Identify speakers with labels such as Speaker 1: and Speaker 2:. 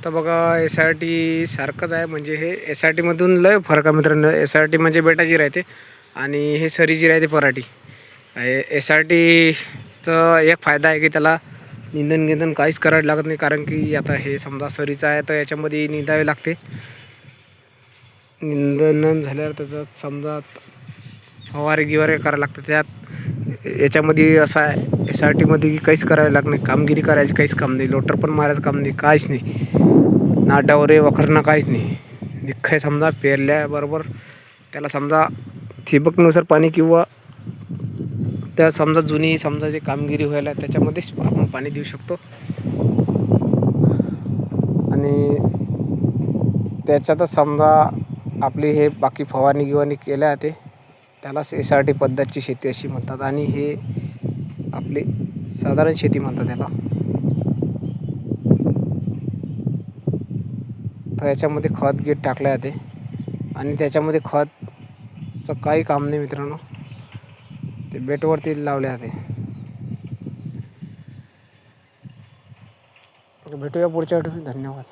Speaker 1: तर बघा SRT सारखंच आहे. म्हणजे हे SRTमधून लय फरक आहे मित्रांनो. SRT म्हणजे बेटाची राहते आणि हे सरीची राहते पराठी. SRTचं एक फायदा आहे की त्याला निंदन काहीच करायला लागत नाही. कारण की आता हे समजा सरीचं आहे तर याच्यामध्ये निंदावे लागते. निंदन झाल्यावर त्याचं समजा फवारे करायला लागतं. त्यात याच्यामध्ये असं आहे SRTमध्ये की काहीच करायला लागत नाही. कामगिरी करायची काहीच काम नाही. लोटर पण मारायचं काम नाही, काहीच नाही. नाडावरे वखरणं काहीच नाही. निख्खय समजा पेरल्याबरोबर त्याला समजा ठिबकनुसार पाणी किंवा त्या समजा जुनी समजा ते कामगिरी व्हायला त्याच्यामध्येच आपण पाणी देऊ शकतो. आणि त्याच्यातच समजा आपली हे बाकी फवारणी केल्या ते त्यालाच SRT पद्धतची शेती अशी म्हणतात. आणि हे आपली साधारण शेती म्हणतात त्याला. तर याच्यामध्ये खत गीत टाकले जाते आणि त्याच्यामध्ये खतचं काही काम नाही मित्रांनो. ते बेटवरती लावले जाते. भेटूया पुढच्या आठवड्यात. धन्यवाद.